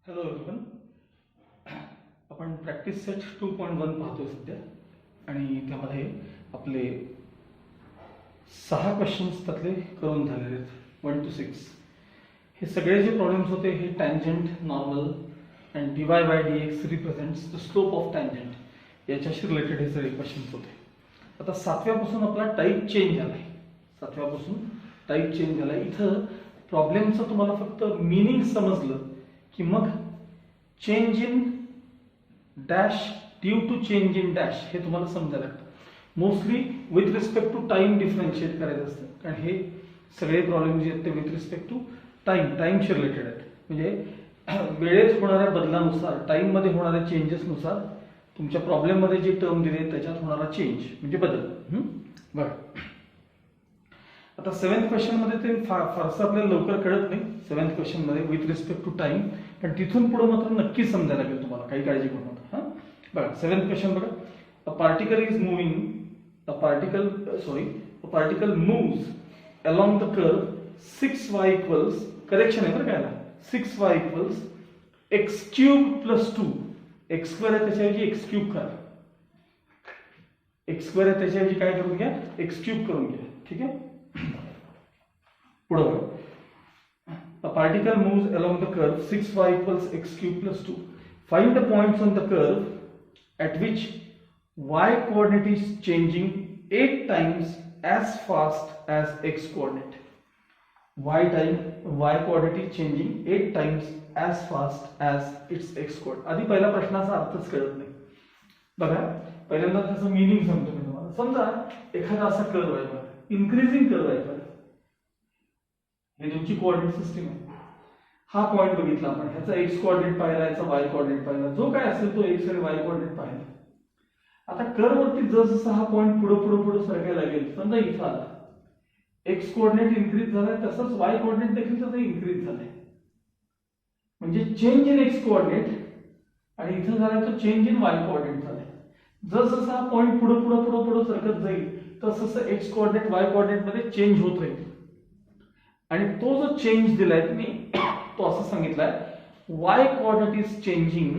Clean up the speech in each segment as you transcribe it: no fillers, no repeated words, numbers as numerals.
Hello everyone. आपण practice set 2.1 पाहतोय सध्या आणि त्यामध्ये आपले 6 क्वेश्चन्स त्यातले करून झालेले आहेत 1 to 6. हे सगळे जे प्रॉब्लेम्स होते हे tangent, normal and dy by dx represents the slope of tangent याच्याशी रिलेटेड हे सगळे क्वेश्चन्स होते. आता 7व्यापासून आपला टाईप चेंज झालाय. 7व्यापासून टाईप चेंज झालाय. इथं प्रॉब्लेमचं तुम्हाला फक्त मीनिंग समजलं की मग change in dash due to change in dash हे तुम्हाला समजायला लागतं. Mostly with respect to time differentiate करायचं असतं, कारण हे सगळे प्रॉब्लेम जे आहेत ते विथ रिस्पेक्ट टू टाइमशी रिलेटेड आहेत. म्हणजे वेळेत होणाऱ्या बदलानुसार, टाइममध्ये होणाऱ्या चेंजेसनुसार तुमच्या प्रॉब्लेममध्ये जे टर्म दिले त्याच्यात होणारा चेंज म्हणजे बदल. बरं, आता 7th क्वेश्चन मध्ये ते फारसं आपल्याला लवकर कळत नाही. 7th क्वेश्चन मध्ये विथ रिस्पेक्ट टू टाइम, पण तिथून पुढे मात्र नक्की समजायला लागेल तुम्हाला, काही काळजी करू नका. बघा 7th क्वेश्चन बघा. A particle is moving, a particle moves along the curve 6y equals, correction आहे बरं काय, 6y equals x cube plus 2. x square आहे त्याच्याऐवजी x क्यूब करा. x स्क्वेअर आहे त्याच्याऐवजी काय करून घ्या, x क्यूब करून घ्या. ठीक आहे. पुढे a particle moves along the curve 6y equals x cube plus 2. Find the points on the curve at which y coordinate is changing 8 times as fast as x coordinate. y coordinate is changing 8 times as fast as its x coordinate. आधी पहिला प्रश्नाचा अर्थच कळत नाही. बघा पहिल्यांदा त्याचं meaning सांगतो मी तुम्हाला. समजा एखादा असा कर्व आहे, बघा इन्क्रीजिंग कर्व आहे. हे तुमची कोऑर्डिनेट सिस्टीम आहे. हा पॉइंट बघितला आपण, ह्याचा एक्स कोऑर्डिनेट पाहिला, याचा वाय कोऑर्डिनेट पाहिला, जो काय असेल तो एक्स आणि वाय कोऑर्डिनेट पाहिला. आता कर्व वरती जसं हा पॉइंट पुढे सरकायला लागेल, समजा इथं आला, एक्स कोऑर्डिनेट इन्क्रीज झालाय, तसंच वाय कोऑर्डिनेट देखील त्याचा इन्क्रीज झालाय. म्हणजे चेंज इन एक्स कोऑर्डिनेट, आणि इथं झालाय तो चेंज इन वाय कोऑर्डिनेट झालाय. जसं हा पॉइंट पुढे सरकत जाईल तसं एक्स कोऑर्डिनेट वाय कोऑर्डिनेट मध्ये चेंज होत राहील. आणि तो जो चेंज दिलाय मी, तो असं सांगितलाय y coordinate is changing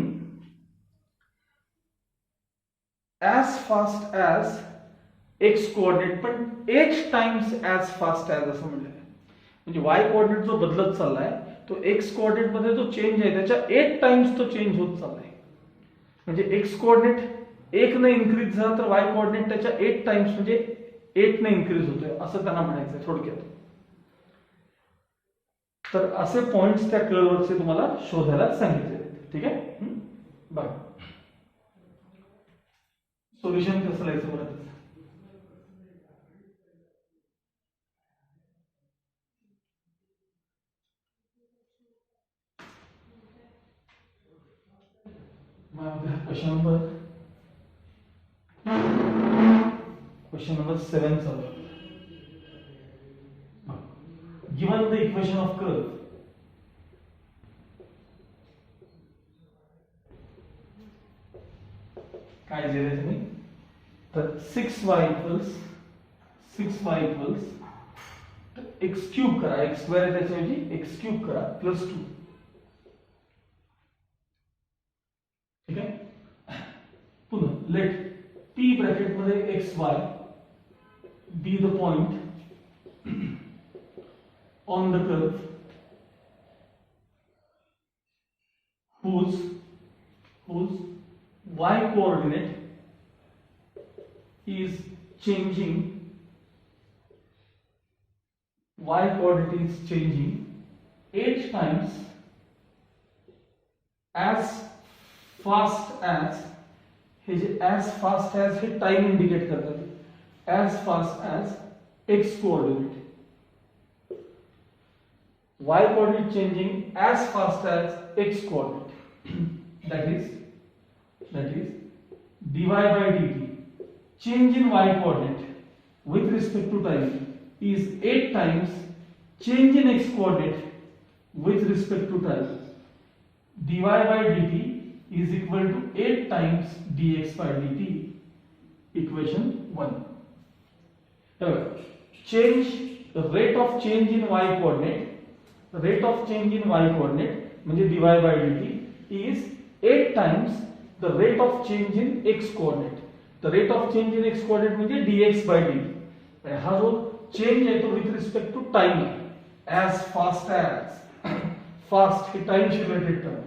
as fast as x coordinate, पण 8 times as fast as असं म्हटलंय. म्हणजे y coordinate जो बदलत चाललाय तो x coordinate मध्ये जो चेंज आहे त्याच्या 8 टाइम्स तो चेंज होत चाललाय. म्हणजे x coordinate 1 ने इन्क्रीज झाला तर y coordinate त्याच्या 8 टाइम्स म्हणजे 8 ने इन्क्रीज होतोय असं त्यांना म्हणायचंय थोडक्यात. तर असे पॉइंट्स त्या कर्ववरचे तुम्हाला शोधायला सांगितले. ठीक आहे. बघा सोल्युशन कसं लिहायचं बरं. क्वेश्चन नंबर 7 चालू. Given the equation of curve, काय दिले तुम्ही, तर 6y equals x क्यूब करा, x स्क्वेअर आहे त्याच्याऐवजी x क्यूब करा प्लस 2. ठीक आहे. पुन्हा लेट p ब्रॅकेट मध्ये xy be the point on the curve whose y coordinate is changing 8 times as fast as, हे जे as fast as हे टाइम इंडिकेट करतात, as fast as x coordinate. y coordinate changing as fast as x coordinate. that is dy by dt change in y coordinate with respect to time is 8 times change in x coordinate with respect to time. dy by dt is equal to 8 times dx by dt. Equation 1. Change the rate of change in y coordinate, rate of change in y coordinate म्हणजे dy by dt is 8 times the rate of change in x coordinate. The rate of change in x coordinate म्हणजे dx by dt. हा जो change आहे तो with respect to time आहे. as fast as fast हे टाइमशी related term.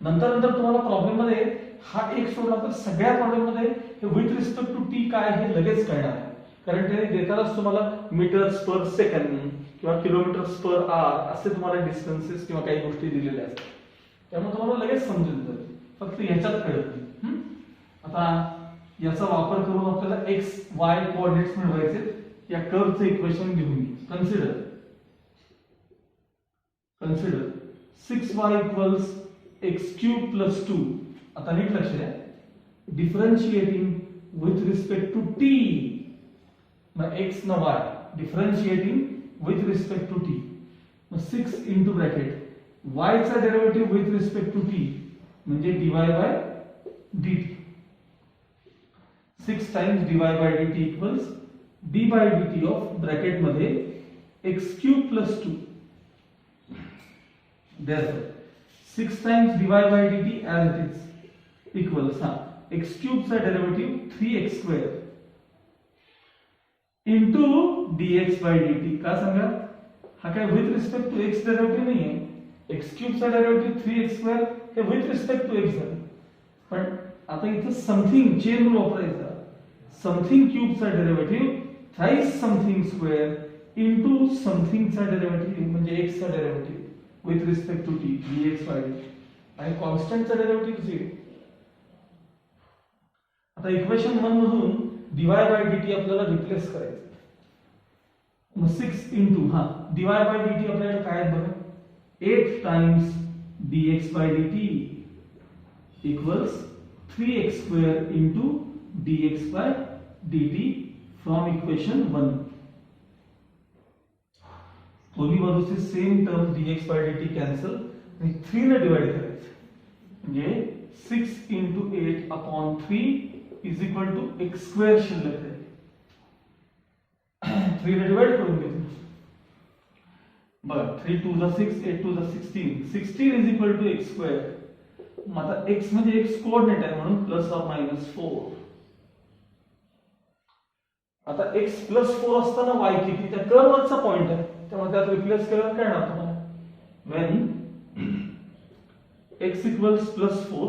नंतर तुम्हाला problem मध्ये हा एक सोडला तर सगळ्या प्रॉब्लेम मध्ये हे विथ रिस्पेक्ट टू टी काय हे लगेच कळणार आहे. कारण त्याने देतानाच तुम्हाला मीटर्स पर सेकंड किंवा किलोमीटर्स पर आवर असे तुम्हाला डिस्टन्सेस किंवा काही गोष्टी दिलेल्या असतात. त्यामुळे तुम्हाला लगेच समजून जाईल. फक्त ह्याच्यात कळत नाही. आता याचा वापर करून आपल्याला एक्स वाय कोऑर्डिनेट्स मिळवायचे. या कर्वचं इक्वेशन घेऊन consider 6y equals x cube plus 2. आता नीट लक्ष द्या. Differentiating with respect to t. मग x न y differentiating with respect to t. मग 6 इनटू ब्रॅकेट y चा derivative with respect to t म्हणजे dy by dt. 6 times dy by dt equals d by dt of bracket मध्ये x cube plus 2. Therefore 6 times dy by dt as it is equals x cube चा derivative 3x square into dx by dt. का सांगा? हा काय with respect to x derivative नाहीये. x cube चा derivative 3x square हे with respect to x झालं. पण आता इथे समथिंग चेन रूल वापरायचा. समथिंग क्यूब चा derivative thrice something square into something चा डेरिव्हेटिव्ह म्हणजे x चा derivative with respect to t dx by dt. आणि कॉन्स्टंट चा डेरिव्हेटिव्ह 0. आता इक्वेशन 1 मधून dy by dt आपल्याला रिप्लेस करायचं. मग 6 इनटू dy by dt आपल्याला काय आहे बघा. 8 times dx by dt equals 3x square into dx by dt from equation 1. दोन्ही बाजूचे same term dx by dt cancel आणि 3 ने डिवाइड करायचं. म्हणजे 6 into 8 upon 3 is equal to x square शिल्लक आहे. 3 ने डिवाइड करून घेतो. बघा 3 2 जा 6 8 2 जा 16. 16 is equal to x square. मग आता x म्हणजे x कोऑर्डिनेट आहे म्हणून प्लस ऑर मायनस 4. आता x प्लस 4 असताना y किती? त्या कर्ववरचा पॉइंट आहे. त्यामुळे त्यात रिप्लेस केल्यावर काय होणार तुम्हाला? when x equals plus 4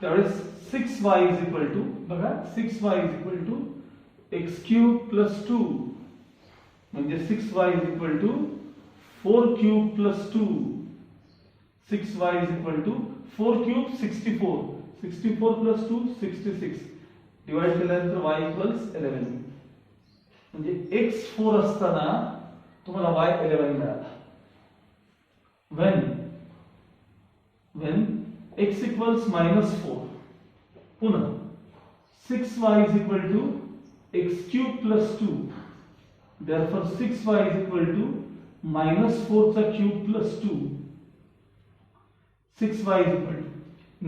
त्यावेळेस 6y is equal to बघा 6y is equal to x cube plus 2 म्हणजे 6y is equal to 4 cube plus 2. 6y is equal to 4 cube 64. 64 plus 2 66. Divide केल्यानंतर y equals 11. म्हणजे x 4 असताना तुम्हाला y 11 मिळाला. when x equals minus 4 पुन्हा 6y is equal to x cube plus 2. therefore 6y is equal to minus 4 चा cube plus 2. 6y is equal to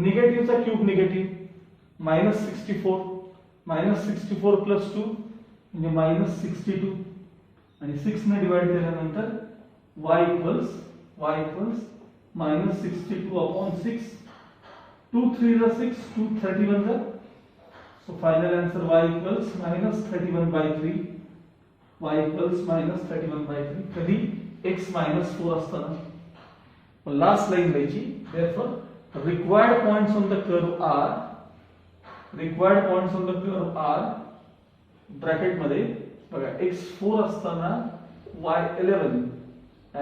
negative चा cube negative minus 64. minus 64 plus 2 म्हणजे minus 62. आणि 6 ने divide केल्यानंतर y equals minus 62 upon 6. 2 3 जा 6 2 31 जा. so final answer y equals minus 31 by 3. y equals minus 31 by 3. कधी x minus 4 असताना. Last line लिहायची. therefore required points on the curve are bracket मध्ये बघा x 4 असताना y 11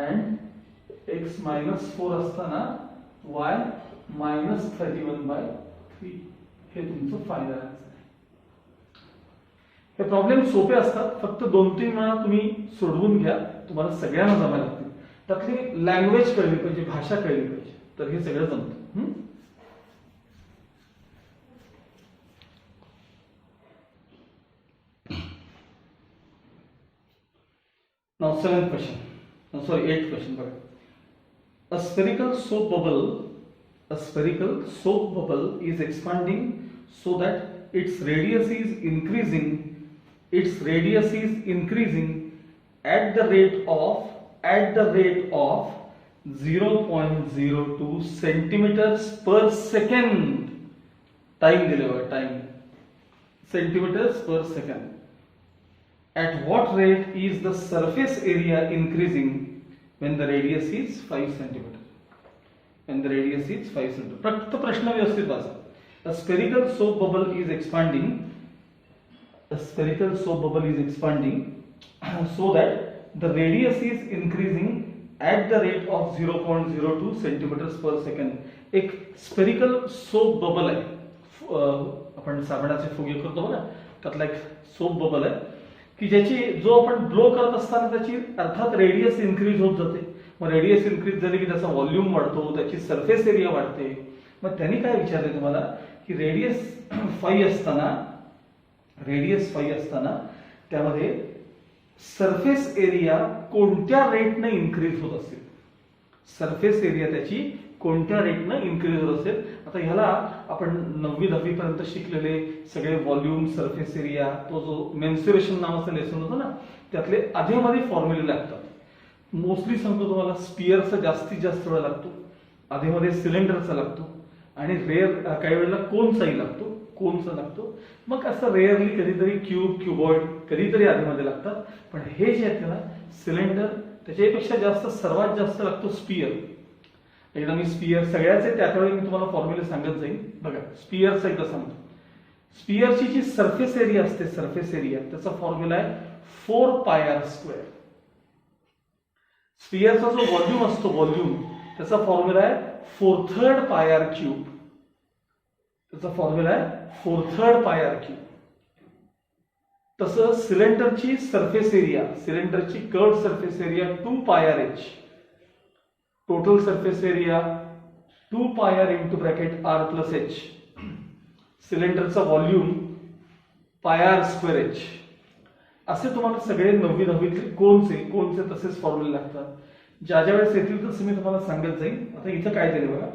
and x minus 4 असताना y minus 31 by 3. हे तुमचं final answer आहे. हे प्रॉब्लेम सोपे असतात. फक्त 2-3 वेळा तुम्ही सोडवून घ्या. तुम्हाला सगळ्यांना जमायला लागतील. त्यातली लँग्वेज कळली पाहिजे, भाषा कळली पाहिजे, तर हे सगळं जमतं. Now 7th question. No, sorry, 8th question. A spherical soap bubble is expanding so that its radius is increasing. At the rate of 0.02 centimetres per second time दिले बघा, time centimetres per second. At what rate is the surface area increasing when the radius is 5 centimeter? When the radius is 5 centimeter. फक्त प्रश्न व्यवस्थित वाचा. A spherical soap bubble is expanding. A spherical soap bubble is expanding so that the radius is increasing at the rate of 0.02 centimeters per second. एक spherical soap bubble आहे. आपण साबणाचे फुगे करतो बघा, त्यातला एक सोप बबल आहे की ज्याची जो आपण ब्लो करत असताना त्याची अर्थात रेडियस इन्क्रीज होत जाते. मग रेडियस इन्क्रीज झाली की त्याचा व्हॉल्यूम वाढतो, त्याची सरफेस एरिया वाढते. मग त्यांनी काय विचारले तुम्हाला की रेडियस 5 असताना त्यामध्ये सरफेस एरिया कोणत्या रेटने इन्क्रीज होत असेल, सरफेस एरिया त्याची कोणत्या रेटने इन्क्रीज होत असेल. आता ह्याला आपण 9वी 10वी पर्यंत शिकलेले सगळे व्हॉल्यूम, सरफेस एरिया, तो जो मेन्सुरेशन नावाचा लेसन होतं ना, त्यातले आधीमध्ये फॉर्म्युले लागतात. मोस्टली सांगतो तुम्हाला स्पियरचा जास्तीत जास्त वेळ लागतो, आधीमध्ये सिलेंडरचा लागतो आणि रेअर काही वेळेला कोनचाही लागतो, कोनचा लागतो. मग असं रेअरली कधीतरी क्यूब, क्युबॉइड कधीतरी आधीमध्ये लागतात. पण हे जे आहेत ना सिलेंडर, त्याच्यापेक्षा जास्त सर्वात जास्त लागतो स्पियर. एकदा मी स्पियर सगळ्याचे त्यावेळी मी तुम्हाला फॉर्म्युले सांगत जाईल. बघा स्पियरचा एकदा सांगतो. स्पियरची जी सरफेस एरिया असते, सरफेस एरिया त्याचा फॉर्म्युला आहे 4πr². स्पियरचा जो व्हॉल्यूम असतो, व्हॉल्यूम त्याचा फॉर्म्युला आहे 4/3 πr³. त्याचा फॉर्म्युला आहे 4/3 πr³. तसं सिलेंडरची सरफेस एरिया, सिलेंडरची curved surface area 2πrh. Total surface area 2πr into bracket r plus h. सिलेंडरचा व्हॉल्यूम πr²h. असे तुम्हाला सगळे 9वी 10वीतले कोणचे तसेच फॉर्म्युले लागतात. ज्या ज्या वेळेस येतील तसं मी तुम्हाला सांगत जाईल. आता इथं काय दिलं बघा,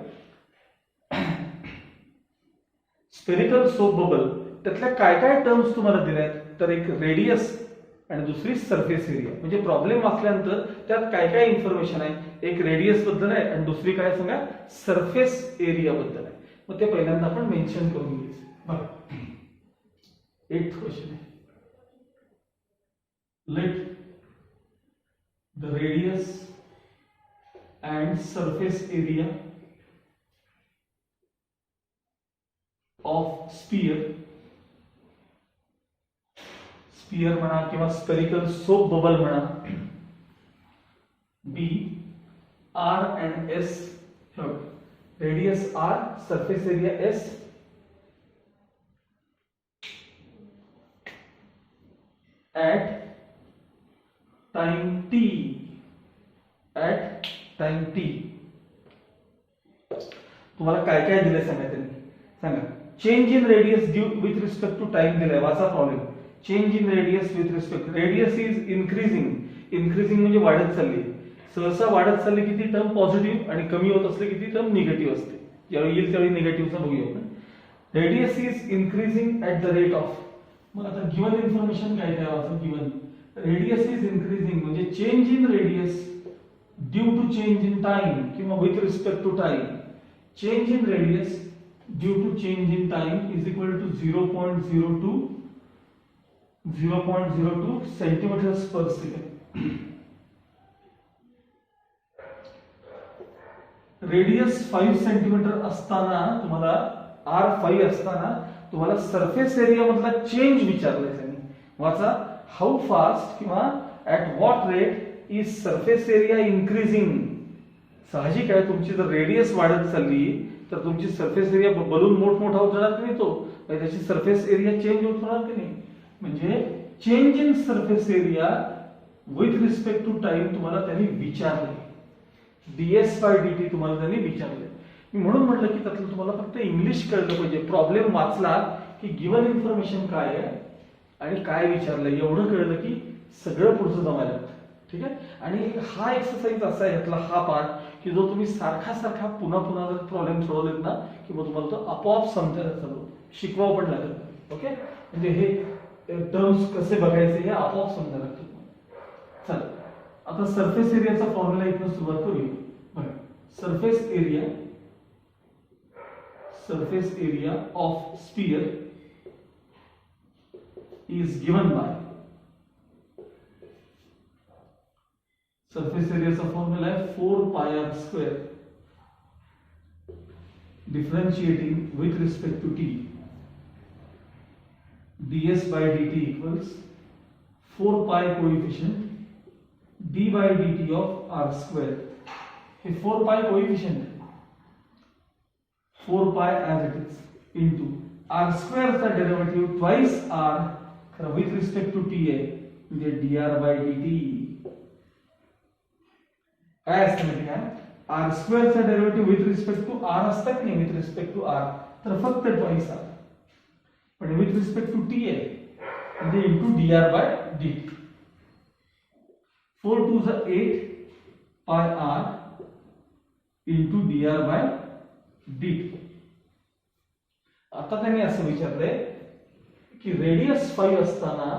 स्पेरिकल सोप बबल, त्यातल्या काय काय टर्म्स तुम्हाला दिल्या आहेत. तर एक रेडियस आणि दुसरी सरफेस एरिया. म्हणजे प्रॉब्लेम वाचल्यानंतर त्यात काय काय इन्फॉर्मेशन आहे, एक रेडियस बद्दल आहे आणि दुसरी काय सांगा सरफेस एरिया बद्दल आहे. मग ते पहिल्यांदा आपण मेन्शन करून घ्यायचं. बघा 8th क्वेश्चन आहे. Let the radius and surface area of sphere म्हणा किंवा स्पेरिकल सोप बबल म्हणा, B R and S. Radius R, surface area S, at time t. तुम्हाला काय काय दिले सांगा त्यांनी, सांगा. Change in radius due with respect to time दिलाय. वाचा problem. Change in radius with respect, radius is increasing. Increasing म्हणजे वाढत चालली. सहसा वाढत चालली किती टर्म पॉझिटिव्ह आणि कमी होत असले किती टर्म निगेटिव्ह असते. ज्यावेळी येईल त्यावेळी निगेटिव्हचा बघूया आपण. Radius is increasing at the rate of. मग आता गिवन इन्फॉर्मेशन काय काय वाचा. गिवन रेडियस इज इन्क्रीजिंग म्हणजे change in radius due to change in time किंवा with respect to time. Change in radius due to change in time is equal to 0.02 centimetres per second. Radius 5 centimetre असताना तुम्हाला R5 असताना तुम्हाला surface area मधला change विचारलाय त्यांनी. वाचा. How fast किंवा at what rate is surface area increasing. साहजिक आहे तुमची जर रेडियस वाढत चालली तर तुमची सरफेस एरिया बलून मोठमोठा होत जाणार की नाही, तो त्याची सरफेस एरिया चेंज होत होणार की नाही. म्हणजे change in surface area with respect to time तुम्हाला त्यांनी विचारले. ds/dt तुम्हाला त्यांनी विचारले. मी म्हणून म्हटलं की त्यातलं तुम्हाला फक्त इंग्लिश कळलं पाहिजे. प्रॉब्लेम वाचला की गिवन इन्फॉर्मेशन काय आहे आणि काय विचारलं एवढं कळलं की सगळं पुढचं जमायला लागतं. ठीक आहे. आणि हा एक्सरसाइज असा आहे यातला हा पार्ट की जो तुम्ही सारखा पुन्हा जर प्रॉब्लेम सोडवलेत ना की मग तुम्हाला तो आपोआप समजायला चालू शिकवावं पण लागत. ओके. म्हणजे हे टर्म्स कसे बघायचे हे आपोआप समजायला लागतं. चला आता सरफेस एरियाचा फॉर्म्युला इथून सुरुवात करूया. बघा surface area of sphere is given by surface area का formula है 4 pi r square differentiating with respect to t ds by dt equals 4 pi coefficient d by dt of r square. ये 4 pi coefficient है 4 pi as it is into r square का derivative twice r with respect to t है म्हणजे dr by dt काय असतं माहिती का r square चा derivative with respect to r असतं की नाही with respect to r तर फक्त twice r पण with respect to t आहे म्हणजे into dr by dt 4 to the 8 pi r into dr by dt. आता त्यांनी असं विचारलंय की रेडियस 5 असताना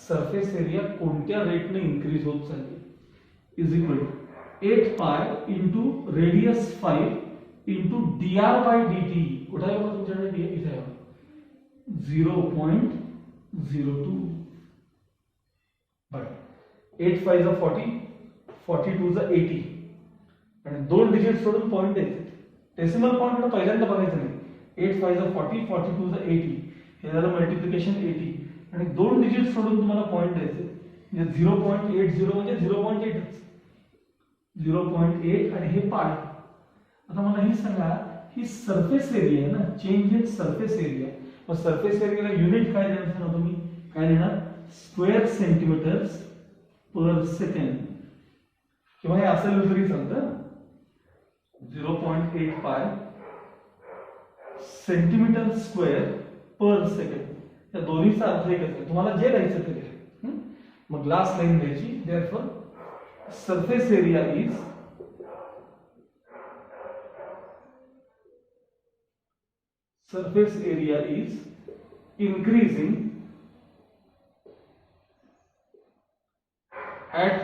सरफेस एरिया कोणत्या रेटने इन्क्रीज होत चालली is equal to 8 pi into radius 5 into dr by dt. कुठे आहे बघा तुमच्याकडे डी इथे आहे 0.02 बघा 8 5 is 40 42 is 80 आणि दोन डिजिट सोडून पॉइंट येते डेसिमल पॉइंट कडे पहिल्यांदा बघायचं नाही 8 5 is 40 42 is 80 हे झालं मल्टिप्लिकेशन 80 आणि दोन डिजिट सोडून तुम्हाला पॉइंट द्यायचे म्हणजे 0.80 म्हणजे 0.8 0.8 आणि हे पाय. आता मला हे सांगा ही सरफेस एरिया आहे ना चेंज इन सरफेस एरिया मग सरफेस एरियाला युनिट काय द्यायचं ना तुम्ही काय देणार स्क्वेअर सेंटीमीटर्स पर सेकंड किंवा हे असं लिहिलं तरी चालतं 0.8 पाय सेंटीमीटर स्क्वेअर पर सेकंड या दोन्हीचा अर्थ एकच आहे तुम्हाला जे द्यायचं ते द्या. मग लास्ट लाईन द्यायची therefore surface area is increasing at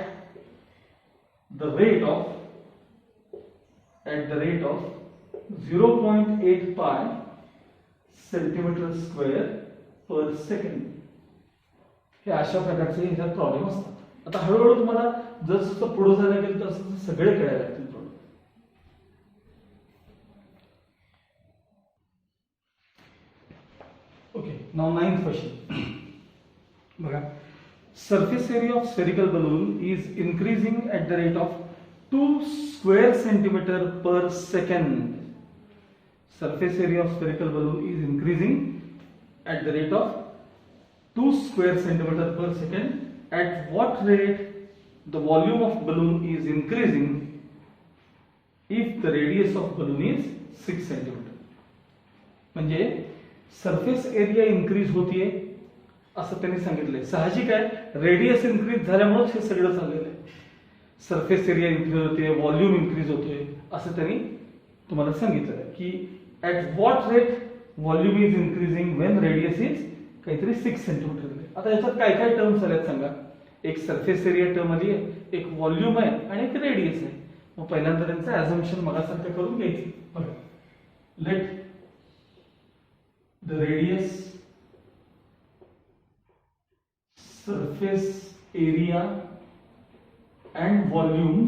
the rate of 0.8 pi centimeter square per second. हे अशा प्रकारचे ह्याच्यात प्रॉब्लेम असतात. आता हळूहळू तुम्हाला जसं पुढे जायला गेलं तसं सगळे कळायला लागतील. ओके नाउ 9th क्वेश्चन बघा surface area of spherical balloon is increasing at the rate of 2 square centimeter per second. Surface area of spherical balloon is increasing at the rate of 2 square centimeter per second. At what rate the volume of balloon is increasing if the radius of balloon is 6 centimeter. म्हणजे surface area increase होतीये असं त्यांनी सांगितलंय. साहजिक आहे radius increase झाल्यामुळे हे सगळं चाललेलं आहे. सरफेस एरिया इन्क्रीज होते व्हॉल्यूम इन्क्रीज होतोय असं त्यांनी तुम्हाला सांगितलं की at what rate volume is increasing when radius is काहीतरी 6 सेंटीमीटर. आता याच्यात काय काय टर्म्स आल्यात सांगा. एक सरफेस एरिया टर्म आली आहे एक व्हॉल्यूम आहे आणि एक रेडियस आहे. मग पहिल्यांदा त्यांचं ॲझम्पशन मगासारखं करून घ्यायचं. बघा late the radius surface area and volume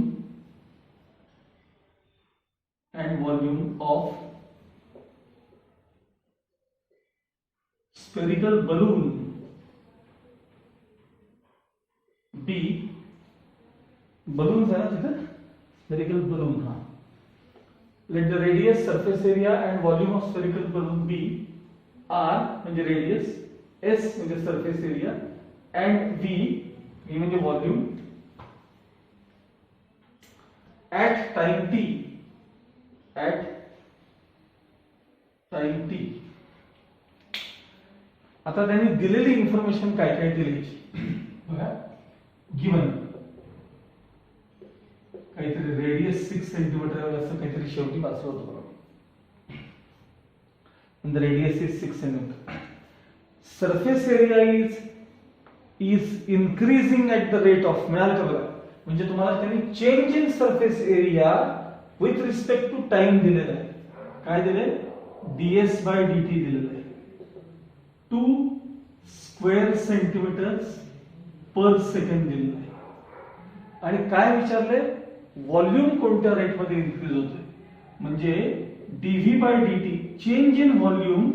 of spherical balloon B balloons है ना तिथे spherical balloon हाँ let the radius surface area and volume of spherical balloon B R म्हणजे radius S म्हणजे surface area and V म्हणजे volume at time t आता त्यांनी दिलेली इन्फॉर्मेशन काय काय दिली बघा गिवन काहीतरी रेडियस 6 सेंटीमीटर असं काहीतरी शेवटी वाचलं होतं बघा and the radius is 6 centimeter. Surface area is increasing at the rate of मिळालं का बघा म्हणजे तुम्हाला त्यांनी change in surface area with respect to time दिलेला आहे. काय दिले? ds बाय dt दिलेलं आहे. 2 स्क्वेअर सेंटीमीटर्स पर सेकंड दिलेलं आहे. आणि काय विचारले? व्हॉल्यूम कोणत्या रेट मध्ये इन्क्रीज होतोय, म्हणजे dv by dt change in volume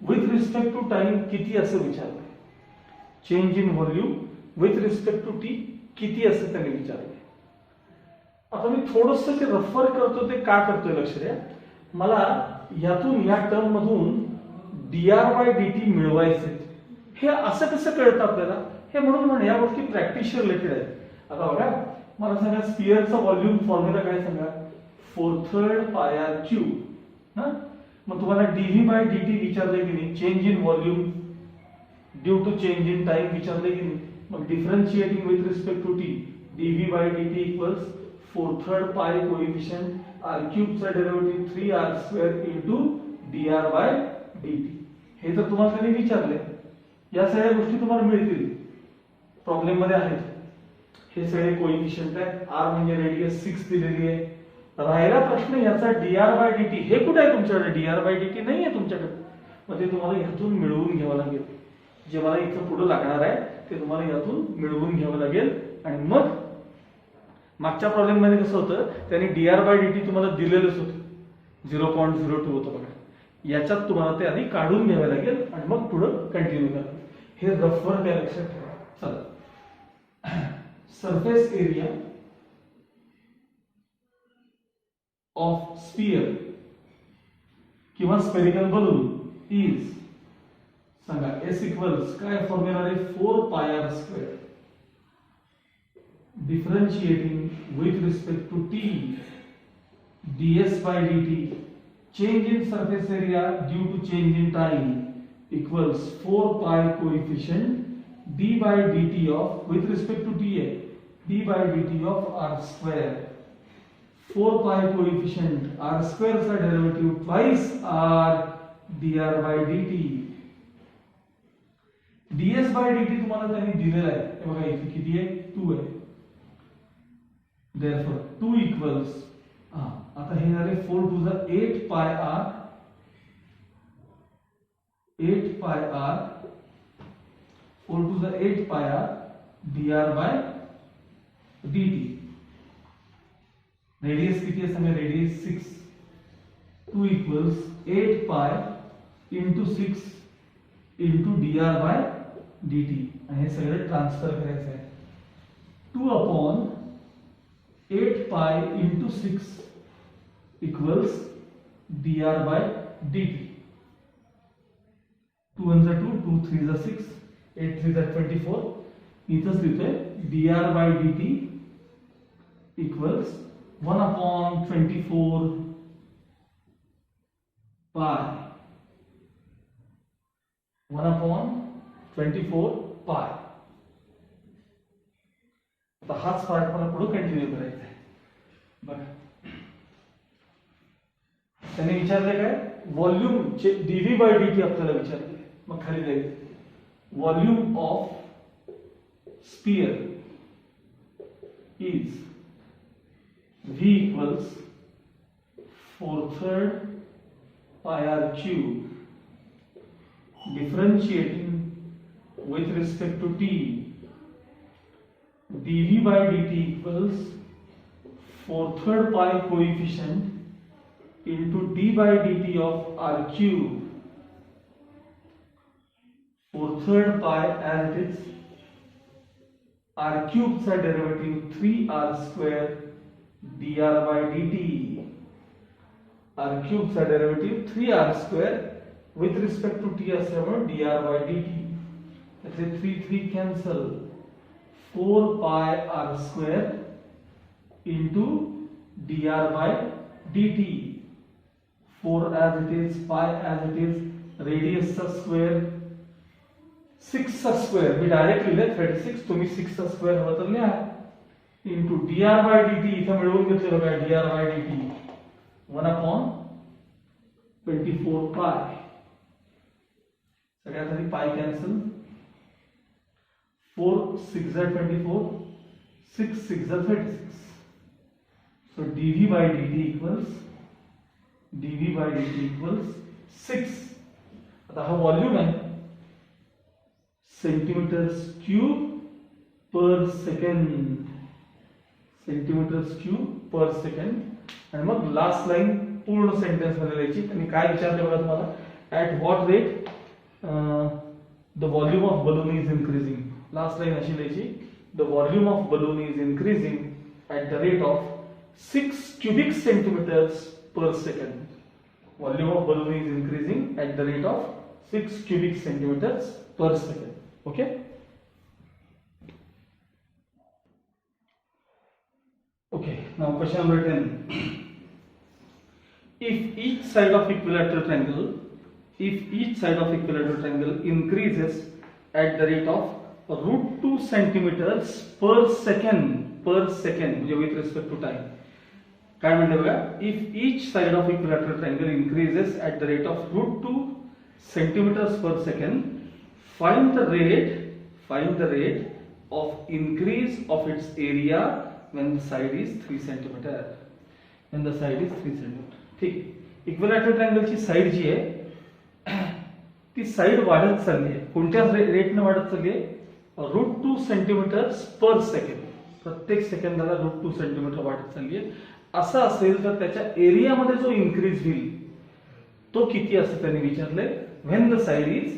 with respect to time किती असं विचारलंय. Change in volume with respect to T किती असं त्यांनी विचारलंय. आता मी थोडस ते रेफर करतो, ते का करतोय लक्ष द्या. मला यातून या टर्म मधून dr बाय dt मिळवायचे. हे असं कसं कळतं आपल्याला? हे म्हणून या गोष्टी प्रॅक्टिस रिलेटेड आहेत. आता बघा, मला सांगा स्फिअरचा व्हॉल्यूम फॉर्म्युला काय सांगा? 4/3 पाय आर क्यूब. मग तुम्हाला dv बाय dt विचारले की नाही? Change in volume due to change in time विचारले की नाही? मग differentiating with respect to t dv by dt equals 4/3 pi coefficient r cube चा derivative 3r square into dr by dt. हे तर तुम्हाला त्यांनी विचारले. या सगळ्या गोष्टी तुम्हाला मिळतील, प्रॉब्लेम मध्ये आहेत. हे सगळे कोएफिशिएंट आहेत. r म्हणजे रेडियस 6 दिलेली आहे. राहिला प्रश्न याचा dr बाय dt. हे कुठे आहे तुमच्याकडे? dr बाय dt नाही आहे तुमच्याकडे. मग ते तुम्हाला यातून मिळवून घ्यावं लागेल. जे मला इथं पुढे लागणार आहे ते तुम्हाला यातून मिळवून घ्यावं लागेल. आणि मग मागच्या प्रॉब्लेम मध्ये कसं होतं, त्यांनी dr बाय dt तुम्हाला दिलेलंच होतं, 0.02 होतं बघा. याच्यात तुम्हाला ते आधी काढून घ्यावे लागेल आणि मग पुढे कंटिन्यू करा. हे रफवर काय लक्षात ठेवा. चला, सरफेस एरिया ऑफ स्फिअर किंवा स्फेरिकल बलून इज, सांगा s इक्वल्स काय फॉर्म्युला आहे? 4 पाय r square differentiating with respect to t ds by dt change in surface area due to change in time equals 4 pi coefficient d by dt of with respect to t है d by dt of r square. 4 pi coefficient r square चा derivative twice r dr by dt. ds by dt तुम्हाला त्यांनी दिलेला आहे. हे बघा इथे किती आहे? 2 आहे. Therefore 2 equals आता हे झाले 4 to the 8 pi r 8 pi r 4 to the 8 pi r dr by dt. Radius किती आहे सांगा? Radius 6. 2 equals 8 pi into 6 into dr by dt. आणि हे सगळं ट्रान्सफर करायचं आहे. 2 upon 8 pi into 6 equals dr by dt. 2 1 2, 2 3 6, 8 3 24. इथंच लिहितोय dr by dt equals 1 upon 24 pi. 1 upon 24 pi. आता हाच पार्ट मला पुढे कंटिन्यू करायचा आहे. बघा, त्यांनी विचारले काय? व्हॉल्यूम dv बाय dt आपल्याला विचारले. मग खाली जाईल volume of sphere is v equals 4/3 pi r cube differentiating with respect to t dv by dt equals 4/3 pi coefficient into d by dt of r cube. 4/3 pi as it is r cube चा derivative 3r square dr by dt. r cube चा derivative 3r square with respect to t असल्यामुळे dr by dt. त्याचे 3 3 cancel. 4 pi r square into dr by dt. 4 as it is, pi as it is, radius चा square, 6 चा square मी direct लिहिले 36, तुम्ही 6 चा square हवा तर लिहा, into dr by dt. इथं मिळवून घेतलं बघा dr by dt 1 upon 24 pi. सगळ्यात आधी pi cancel. 4 6 are 24, 6 6 are 36. So dV by dt equals 6. आता हा व्हॉल्यूम आहे सेंटीमीटर्स क्यूब पर सेकंड आणि मग लास्ट लाईन पूर्ण सेंटेन्स मध्ये लिहायची. त्यांनी काय विचारले बघा तुम्हाला, at what rate the volume of balloon is increasing. Last line अशी लिहायची, the volume of balloon is increasing at the rate of 6 cubic centimeters per second. Volume of balloon is increasing at the rate of 6 cubic centimeters per second. Okay? Okay, now question number 10. If each side of equilateral triangle increases at the rate of √2 centimeters per second म्हणजे with respect to time. काय म्हणते बघा, if each side of equilateral triangle increases at the rate of √2 centimetres per second, find the rate of increase of its area when the side is 3 centimetre. ठीक, equilateral ट्रायंगलची side जी आहे ती side वाढत चालली आहे. कोणत्या रेटने वाढत चालली आहे? √2 सेंटीमीटर्स पर सेकंड. प्रत्येक सेकंदाला √2 सेंटीमीटर वाढत चालली आहे. असं असेल तर त्याच्या एरियामध्ये जो इन्क्रीज होईल तो किती असं त्यांनी विचारलंय. When the side is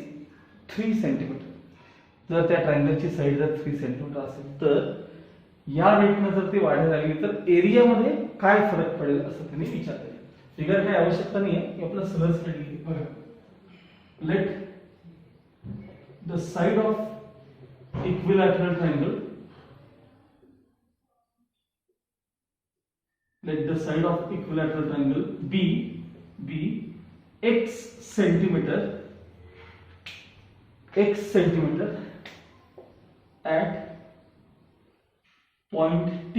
3 centimetre. जर त्या ट्रायंगलची साइड जर 3 सेंटीमीटर असेल तर या रेटनं जर ती वाढायला लागली तर एरियामध्ये काय फरक पडेल असं त्यांनी विचारलंय. फिगर काही आवश्यकता नाही आहे, आपलं सहज काढली. बघा, let the side of equilateral triangle let the side of equilateral triangle be x centimeter at point t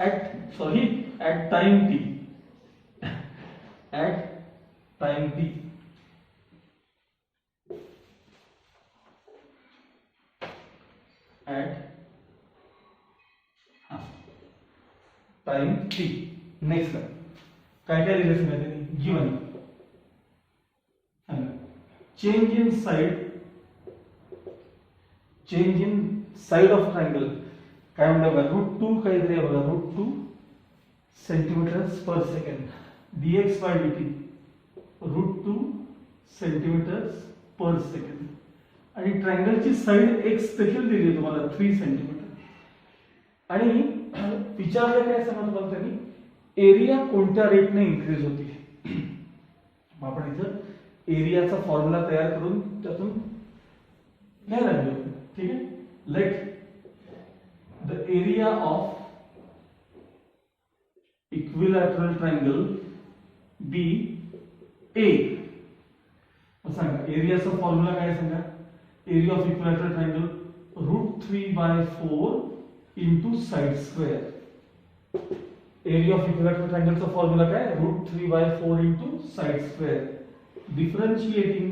at time t at time t at time t. Next काय काय दिलेस माहिती, given change in side of triangle. काय म्हणतात बघा, √2 काहीतरी आहे बघा, √2 centimetres per second. dx by dt √2 centimetres per second. आणि ट्रायंगलची साइड x देखील दिली तुम्हाला 3 सेंटीमीटर. आणि विचारलं काय समजलं त्यांनी, एरिया कोणत्या रेटने इन्क्रीज होती. आपण इथं एरियाचा फॉर्म्युला तयार करून त्यातून लिहायला लागलो. ठीक आहे, let the area of equilateral triangle be A. सांगा एरियाचा फॉर्म्युला काय सांगा. Area of equilateral triangle √3/4 into side square. Area of equilateral triangle चा फॉर्म्युला काय, √3/4 into side square. Differentiating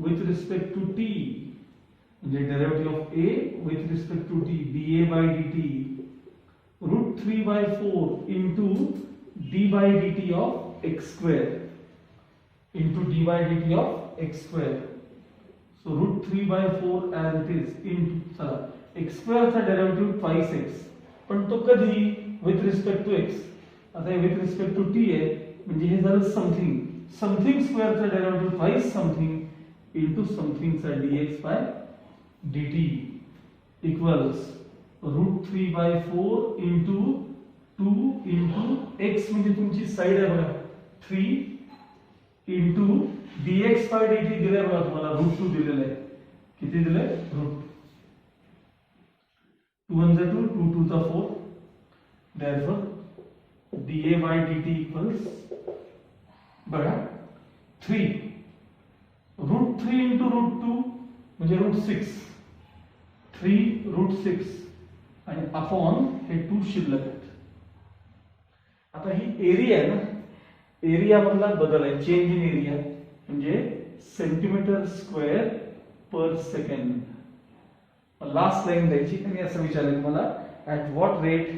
with respect to t, म्हणजे derivative of a with respect to t, dA by dt √3/4 into d by dt of x square into d by dt of x square. So √3/4 as it is into, चला x square चा derivative 5x, पण तो कधी with respect to x. आता हे with respect to t आहे म्हणजे हे झालं समथिंग स्क्वेअर चा डेरिव्हेटिव्ह 5 समथिंग इनटू समथिंग चा dx by dt equals √3/4 into 2 into x म्हणजे तुमची साइड आहे बघा 3 into dx by dt दिले बघा तुम्हाला √2 दिलेलं आहे. किती दिले, √2. 2 1 2 2 2 4. Therefore dA by dt equals बघा 3 √3 into √2 म्हणजे √6, 3 √6 आणि अपॉन हे 2 शिल्लक आहेत. आता ही एरिया आहे ना, एरिया मधला बदल आहे, चेंज इन एरिया म्हणजे centimetre square per second. Last line द्यायची आणि असं विचारलं मला, at what rate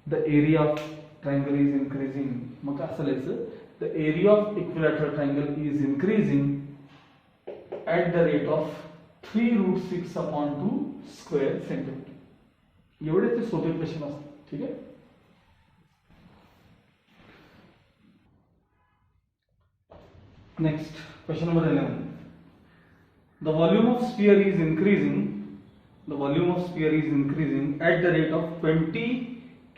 the area of triangle is increasing. मग असं लिहायचं, the area of equilateral triangle is increasing at the rate of 3√6/2 square centimeter. एवढे ते सोपे क्वेश्चन असतात. ठीक आहे. Next, question number 11. The volume of sphere is increasing. The volume of sphere is increasing at the rate of 20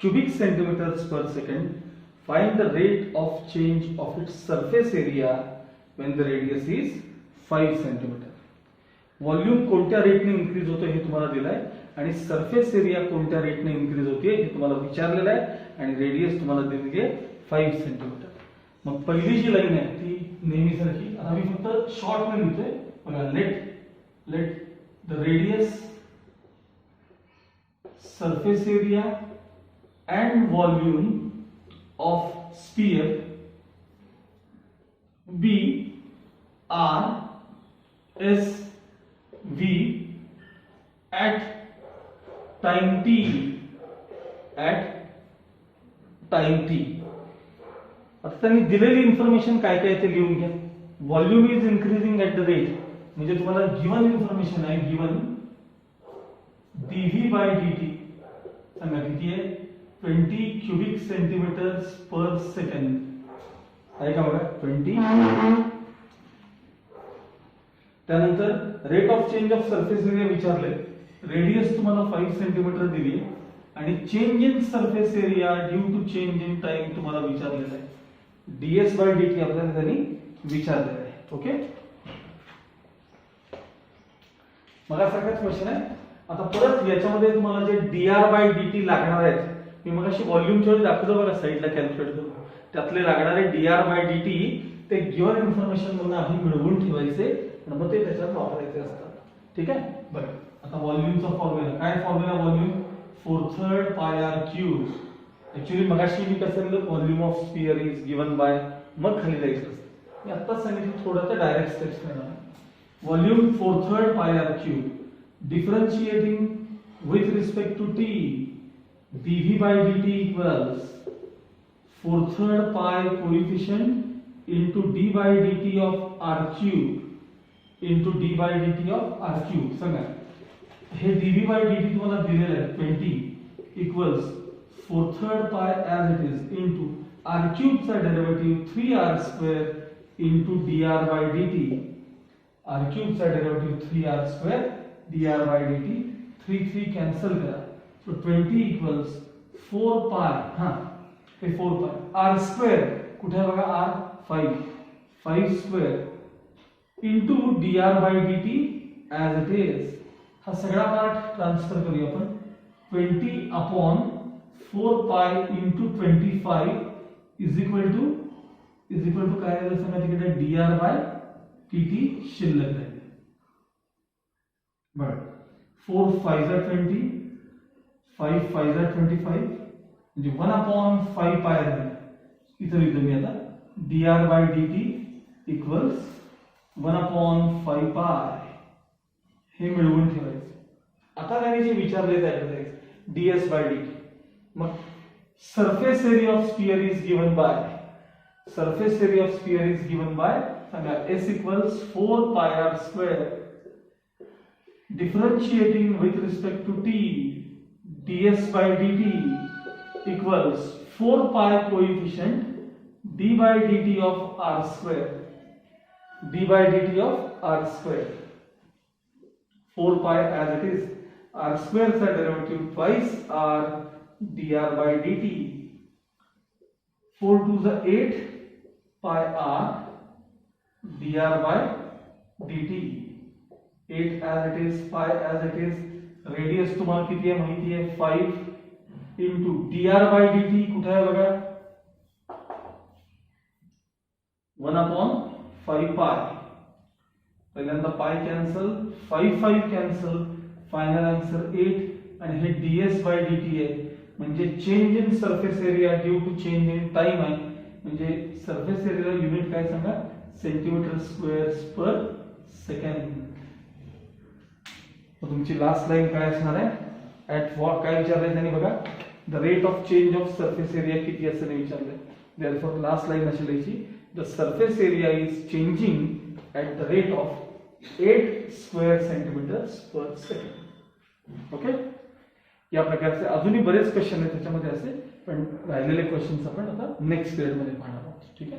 cubic centimeters per second. Find the rate of change of its surface area when the radius is 5 centimeter. Volume कोणत्या रेटने increase होतो हे तुम्हाला दिलं आहे आणि surface area कोणत्या रेटने increase होते हे तुम्हाला विचारलेलं आहे आणि रेडियस तुम्हाला दिलेली आहे 5 सेंटीमीटर. मग पहिली जी लाईन आहे ती नेहमीसारखी, आता मी फक्त शॉर्ट मध्ये लिहितोय बघा. Late the radius, surface area and volume of sphere B are S V at time t, at time t. आता त्यांनी दिलेली इन्फॉर्मेशन काय काय ते लिहून घ्या. Volume is increasing at the rate, म्हणजे तुम्हाला गिवन इन्फॉर्मेशन आहे, गिवन dv by dt सांगा किती आहे, 20 क्यूबिक सेंटीमीटर पर सेकंड आहे का बघा, 20. त्यानंतर rate of change of surface area विचारले, रेडियस तुम्हाला 5 सेंटीमीटर दिली आणि change in surface area due to change in time तुम्हाला विचारलेला आहे. ds by dt आपल्याला त्यांनी विचारलेलं आहे. ओके, मला सगळ्यात क्वेश्चन आहे. आता परत याच्यामध्ये तुम्हाला जे dr by dt लागणार आहेत, मी मगाशी व्हॉल्यूमच्या वेळी दाखवलं बघा साइडला कॅल्क्युलेट करून, त्यातले लागणारे dr by dt ते गिवन इन्फॉर्मेशन मधून आधी मिळवून ठेवायचे आणि मग ते त्याच्यात वापरायचे असतात. ठीक आहे. बरं, आता व्हॉल्यूमचा फॉर्म्युला काय, formula volume 4/3 pi r cube. Actually मगाशी मी कसं लिहिलं, volume of sphere is given by, मग खाली लिहायचं असतं. मी आत्ताच सांगितलं थोडं डायरेक्ट स्टेप्स करणार. Volume 4/3 pi r cube differentiating with respect to t, dv by dt equals 4/3 pi coefficient into d by dt of r cube into d by dt of r cube. सांगा हे dv by dt तुम्हाला दिलेलं आहे 20 equals 4/3 pi as it is into r cube चा derivative 3r square into dr by dt. r cube चा derivative 3r square dr by dt, 3 cancel करा, so 20 equals 4 pi, हाँ हे 4 pi r square कुठे बघा r 5 square into dr by dt as it is. हा सगळा part transfer करूया आपण. 20 upon 4 pi into 25 is equal to काय आहे सांगा तिकडे, dr by dt शिल्लक आहे. बरं, 4 5 are 20, 5 5 are 25, म्हणजे 1 upon 5 pi आहे. इथं लिहितो मी आता dr by dt equals 1 upon 5 pi. हे मिळवून ठेवायचं. आता त्यांनी जे विचारले आहे ds by dt, मग surface area of sphere is given by, surface area of sphere is given by सांगा s equals 4 pi r square differentiating with respect to t, ds by dt equals 4 pi coefficient d by dt of r square, d by dt of r square. 4 pi as it is, r square चा derivative twice r dr by dt. 4 to the 8 pi r dr by dt. 8 as it is, pi as it is. Radius तुम्हाला किती आहे माहिती आहे 5 into dr by dt कुठे आहे बघा 1 upon 5 pi. पहिल्यांदा pi cancel, 5 cancel, final answer 8 आणि हे ds by dt आहे म्हणजे change in surface area due to change in time आहे. म्हणजे सरफेस एरिया युनिट काय सांगा, सेंटीमीटर स्क्वेअर पर सेकंड. तुमची लास्ट लाईन काय असणार आहे, काय विचारलंय त्यांनी बघा, the rate of change of surface area किती असं नाही विचारलंय. देअरफॉर लास्ट लाईन अशी लिहायची, the surface area is changing at the rate of 8 square centimetres per second. Okay, या प्रकारचे अजूनही बरेच क्वेश्चन आहेत त्याच्यामध्ये असे, पण राहिलेले क्वेश्चन्स आपण आता नेक्स्ट पिरियड मध्ये पाहणार आहोत. ठीक आहे.